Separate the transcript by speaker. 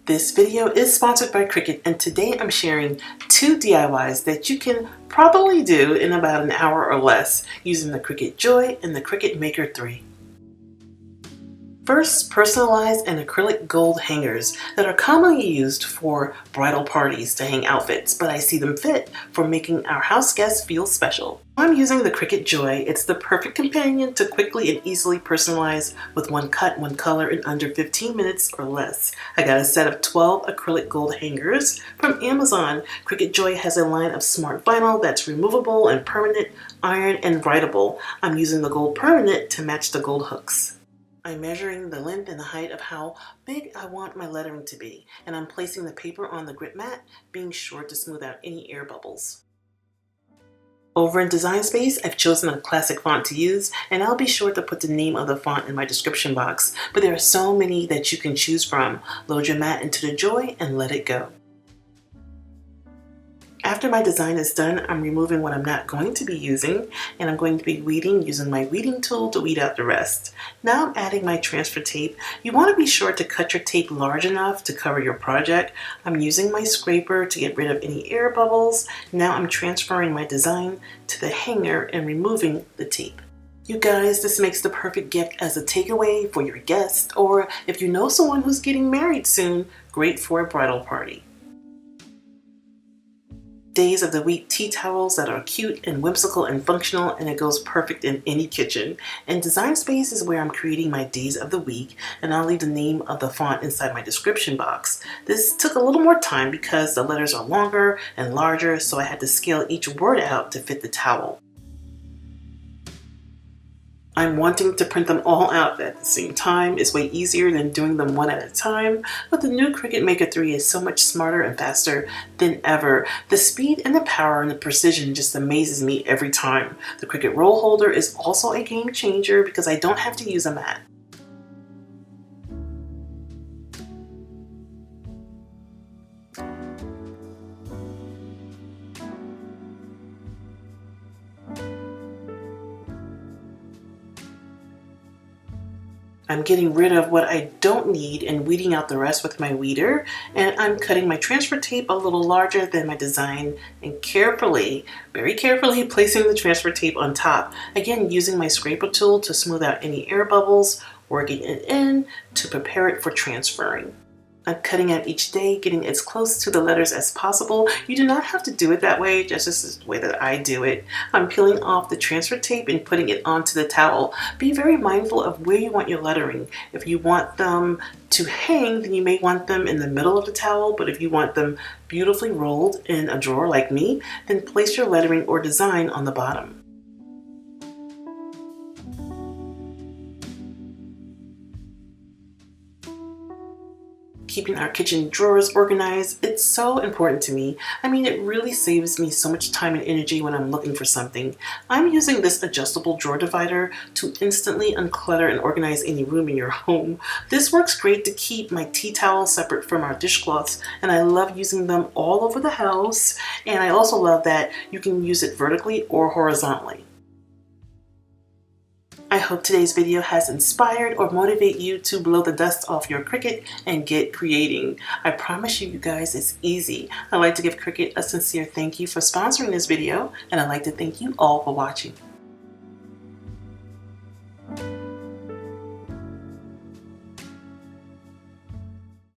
Speaker 1: This video is sponsored by Cricut, and today I'm sharing 2 DIYs that you can probably do in about an hour or less using the Cricut Joy and the Cricut Maker 3. First, personalized and acrylic gold hangers that are commonly used for bridal parties to hang outfits, but I see them fit for making our house guests feel special. I'm using the Cricut Joy. It's the perfect companion to quickly and easily personalize with one cut, one color in under 15 minutes or less. I got a set of 12 acrylic gold hangers from Amazon. Cricut Joy has a line of smart vinyl that's removable and permanent, iron and writable. I'm using the gold permanent to match the gold hooks. I'm measuring the length and the height of how big I want my lettering to be, and I'm placing the paper on the grip mat, being sure to smooth out any air bubbles. Over in Design Space, I've chosen a classic font to use, and I'll be sure to put the name of the font in my description box, but there are so many that you can choose from. Load your mat into the Joy and let it go. After my design is done, I'm removing what I'm not going to be using, and I'm going to be weeding using my weeding tool to weed out the rest. Now I'm adding my transfer tape. You want to be sure to cut your tape large enough to cover your project. I'm using my scraper to get rid of any air bubbles. Now I'm transferring my design to the hanger and removing the tape. You guys, this makes the perfect gift as a takeaway for your guest, or if you know someone who's getting married soon, great for a bridal party. Days of the week tea towels that are cute and whimsical and functional, and it goes perfect in any kitchen. And Design Space is where I'm creating my days of the week, and I'll leave the name of the font inside my description box. This took a little more time because the letters are longer and larger, so I had to scale each word out to fit the towel. I'm wanting to print them all out at the same time. It's way easier than doing them one at a time, but the new Cricut Maker 3 is so much smarter and faster than ever. The speed and the power and the precision just amazes me every time. The Cricut roll holder is also a game changer because I don't have to use a mat. I'm getting rid of what I don't need and weeding out the rest with my weeder, and I'm cutting my transfer tape a little larger than my design and carefully, very carefully placing the transfer tape on top. Again, using my scraper tool to smooth out any air bubbles, working it in to prepare it for transferring. I'm cutting out each day, getting as close to the letters as possible. You do not have to do it that way, just this is the way that I do it. I'm peeling off the transfer tape and putting it onto the towel. Be very mindful of where you want your lettering. If you want them to hang, then you may want them in the middle of the towel, but if you want them beautifully rolled in a drawer like me, then place your lettering or design on the bottom. Keeping our kitchen drawers organized, it's so important to me. I mean, it really saves me so much time and energy when I'm looking for something. I'm using this adjustable drawer divider to instantly unclutter and organize any room in your home. This works great to keep my tea towels separate from our dishcloths, and I love using them all over the house. And I also love that you can use it vertically or horizontally. I hope today's video has inspired or motivate you to blow the dust off your Cricut and get creating. I promise you guys it's easy. I'd like to give Cricut a sincere thank you for sponsoring this video, and I'd like to thank you all for watching.